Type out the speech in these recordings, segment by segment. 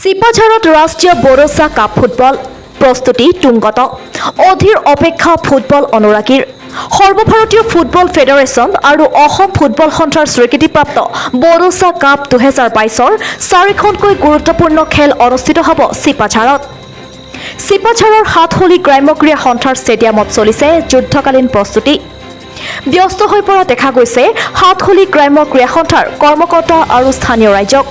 চিপাঝাৰত ৰাষ্ট্ৰীয় বড়োচা cup football প্ৰস্তুতি তুংগত অধীৰ অপেক্ষা ফুটবল অনুৰাগীৰ সৰ্বভাৰতীয় ফুটবল ফেডাৰেশ্যন আৰু অসম ফুটবল সন্থাৰ স্বীকৃতিপ্ৰাপ্ত বড়োচা কাপ 2022ৰ চাৰিখনকৈ গুৰুত্বপূৰ্ণ খেল অনুষ্ঠিত হ'ব চিপাঝাৰত। চিপাঝাৰৰ সাতহলী গ্ৰাম্য ক্ৰীড়া সন্থাৰ ষ্টেডিয়ামত চলিছে যুদ্ধকালীন প্ৰস্তুতি। ব্যস্ত হৈ পৰা দেখা গৈছে সাতহলী গ্ৰাম্য ক্ৰীড়া সন্থাৰ কৰ্মকৰ্তা আৰু স্থানীয় ৰাইজক।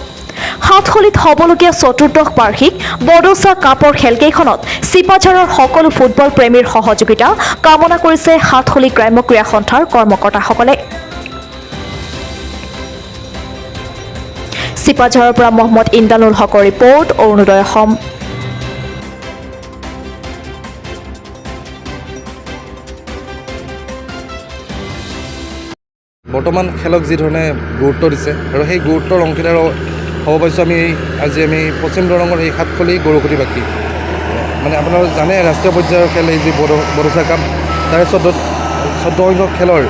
সাতহলীত হ'বলগীয়া চতুৰ্দশ বাৰ্ষিক বড়োচা কাপৰ খেলকেইখনত চিপাঝাৰৰ সকলো ফুটবল প্ৰেমীৰ সহযোগিতা কামনা কৰিছে সাতহলী গ্ৰাম্য ক্ৰীড়া সন্থাৰ কৰ্মকৰ্তাসকলে। চিপাঝাৰৰ পৰা মহম্মদ ইন্দানুল হকৰ ৰিপৰ্ট, অৰুণোদয় অসম। বৰ্তমান খেলক যি ধৰণে গুৰুত্ব দিছে আৰু সেই গুৰুত্বৰ অংশীদাৰ হ'ব পাৰিছোঁ আজি আমি পশ্চিম দৰঙৰ এই সাতখলী গৰুসুতিবাসী। মানে আপোনালোকে জানে ৰাষ্ট্ৰীয় পৰ্যায়ৰ খেল এই যি বড়োচা কাপ, তাৰে 14 সংখ্যক খেলৰ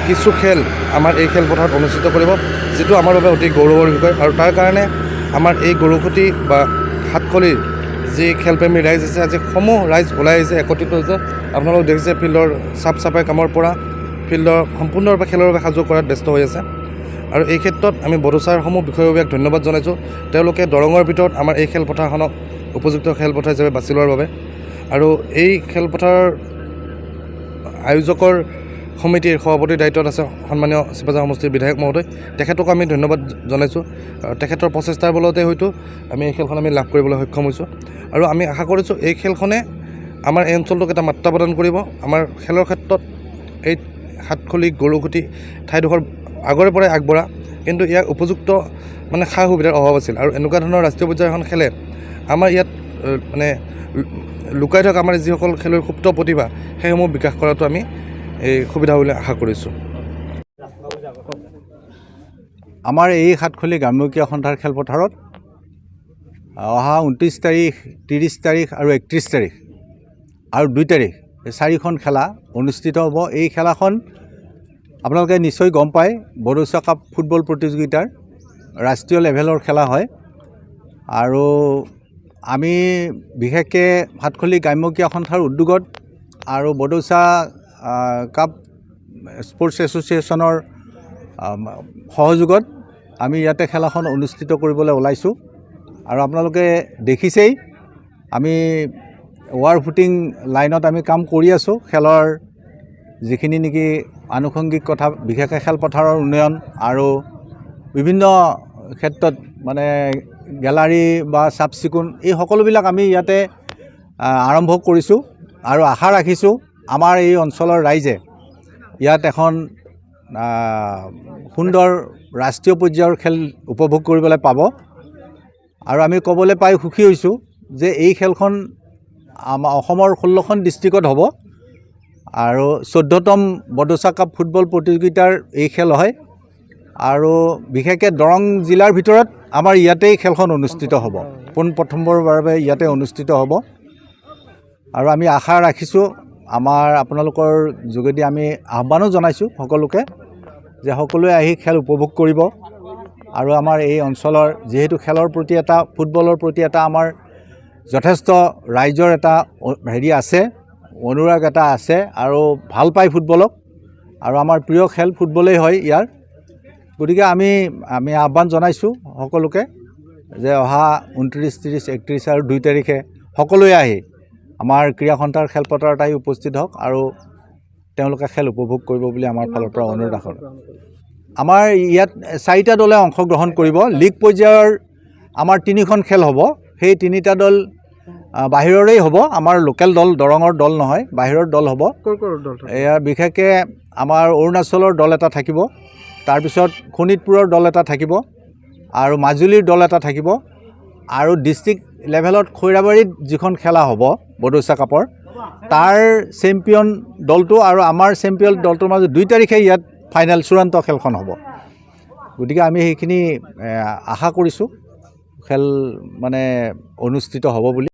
কিছু খেল আমাৰ এই খেলপথাৰত অনুষ্ঠিত কৰিব, যিটো আমাৰ বাবে অতি গৌৰৱৰ বিষয়। আৰু তাৰ কাৰণে আমাৰ এই গৰুসুতি বা সাতখলীৰ যি খেলপ্ৰেমী ৰাইজ আছে, আজি সমূহ ৰাইজ ওলাই আহিছে, একত্ৰিত হৈছে। আপোনালোক দেখিছে ফিল্ডৰ চাফ চাফাই কামৰ পৰা ফিল্ডৰ সম্পূৰ্ণৰূপে খেলৰ বাবে সাজু কৰাত ব্যস্ত হৈ আছে। আৰু এই ক্ষেত্ৰত আমি বড়োচাৰ সমূহ বিষয়ববীয়াক ধন্যবাদ জনাইছোঁ। তেওঁলোকে দৰঙৰ ভিতৰত আমাৰ এই খেলপথাৰখনক উপযুক্ত খেলপথাৰ হিচাপে বাছি লোৱাৰ বাবে। আৰু এই খেলপথাৰৰ আয়োজকৰ সমিতিৰ সভাপতিৰ দায়িত্বত আছে সন্মানীয় চিপাঝাৰ সমষ্টিৰ বিধায়ক মহোদয়, তেখেতকো আমি ধন্যবাদ জনাইছোঁ। তেখেতৰ প্ৰচেষ্টাৰ বলতে হয়তো আমি এই খেলখন লাভ কৰিবলৈ সক্ষম হৈছোঁ। আৰু আমি আশা কৰিছোঁ এই খেলখনে আমাৰ এই অঞ্চলটোক এটা মাত্ৰা প্ৰদান কৰিব। আমাৰ খেলৰ ক্ষেত্ৰত এই সাতখলী গৰুসুতি ঠাইডোখৰ আগৰে পৰাই আগবঢ়া, কিন্তু ইয়াৰ উপযুক্ত সা সুবিধাৰ অভাৱ আছিল। আৰু এনেকুৱা ধৰণৰ ৰাষ্ট্ৰীয় পৰ্যায়ৰ এখন খেলে আমাৰ ইয়াত লুকাই থকা আমাৰ যিসকল খেলুৱৈৰ সুপ্ত প্ৰতিভা, সেইসমূহ বিকাশ কৰাটো আমি এই সুবিধা বুলি আশা কৰিছোঁ। আমাৰ এই সাতখলী গ্ৰাম্য ক্ৰীড়া সন্থাৰ খেলপথাৰত অহা 29 তাৰিখ, 30 তাৰিখ আৰু 31 তাৰিখ আৰু 2 তাৰিখ এই 4খন খেলা অনুষ্ঠিত হ'ব। এই খেলাখন আপোনালোকে নিশ্চয় গম পায়, বড়োচা কাপ ফুটবল প্ৰতিযোগিতাৰ ৰাষ্ট্ৰীয় লেভেলৰ খেলা হয়। আৰু আমি বিশেষকৈ সাতখলী গ্ৰাম্য ক্ৰীড়া সন্থাৰ উদ্যোগত আৰু বড়োচা কাপ স্পৰ্টছ এছ'চিয়েশ্যনৰ সহযোগত আমি ইয়াতে খেলাখন অনুষ্ঠিত কৰিবলৈ ওলাইছোঁ। আৰু আপোনালোকে দেখিছেই আমি ৱাৰ ফুটিং লাইনত আমি কাম কৰি আছোঁ। খেলৰ যিখিনি নেকি আনুষংগিক কথা, বিশেষকৈ খেলপথাৰৰ উন্নয়ন আৰু বিভিন্ন ক্ষেত্ৰত গেলাৰী বা চাফ চিকুণ, এই সকলোবিলাক আমি ইয়াতে আৰম্ভ কৰিছোঁ। আৰু আশা ৰাখিছোঁ আমাৰ এই অঞ্চলৰ ৰাইজে ইয়াত এখন সুন্দৰ ৰাষ্ট্ৰীয় পৰ্যায়ৰ খেল উপভোগ কৰিবলৈ পাব। আৰু আমি ক'বলৈ পাই সুখী হৈছোঁ যে এই খেলখন আমাৰ অসমৰ 16খন ডিষ্ট্ৰিক্টত হ'ব। আৰু 14তম বড়োচা কাপ ফুটবল প্ৰতিযোগিতাৰ এই খেল হয়। আৰু বিশেষকৈ দৰং জিলাৰ ভিতৰত আমাৰ ইয়াতেই খেলখন অনুষ্ঠিত হ'ব, পোনপ্ৰথমবাৰৰ বাবে ইয়াতে অনুষ্ঠিত হ'ব। আৰু আমি আশা ৰাখিছোঁ, আপোনালোকৰ যোগেদি আমি আহ্বানো জনাইছোঁ সকলোকে, যে সকলোৱে আহি খেল উপভোগ কৰিব। আৰু আমাৰ এই অঞ্চলৰ যিহেতু খেলৰ প্ৰতি ফুটবলৰ প্ৰতি আমাৰ যথেষ্ট ৰাইজৰ এটা আছে, অনুৰাগ এটা আছে, আৰু ভাল পায় ফুটবলক। আৰু আমাৰ প্ৰিয় খেল ফুটবলেই হয় ইয়াৰ। গতিকে আমি আহ্বান জনাইছোঁ সকলোকে যে অহা 29, 30, 31 আৰু 2 তাৰিখে সকলোৱে আহি আমাৰ ক্ৰীড়া সন্থাৰ খেলপথাৰত আহি উপস্থিত হওক আৰু তেওঁলোকে খেল উপভোগ কৰিব বুলি আমাৰ ফালৰ পৰা অনুৰোধ আছে। আমাৰ ইয়াত 4টা দলে অংশগ্ৰহণ কৰিব। লীগ পৰ্যায়ৰ আমাৰ 3খন খেল হ'ব। সেই 3টা দল বাহিৰৰেই হ'ব, আমাৰ লোকেল দল, দৰঙৰ দল নহয়, বাহিৰৰ দল হ'ব। এয়া বিশেষকৈ আমাৰ অৰুণাচলৰ দল এটা থাকিব, তাৰপিছত শোণিতপুৰৰ দল এটা থাকিব, আৰু মাজুলীৰ দল এটা থাকিব। আৰু ডিষ্ট্ৰিক্ট লেভেলত খৈৰাবাৰীত যিখন খেলা হ'ব বড়োচা কাপৰ, তাৰ চেম্পিয়ন দলটো আৰু আমাৰ চেম্পিয়ন দলটোৰ মাজত 2 তাৰিখে ইয়াত ফাইনেল চূড়ান্ত খেলখন হ'ব। গতিকে আমি সেইখিনি আশা কৰিছোঁ খেল অনুষ্ঠিত হ'ব বুলি।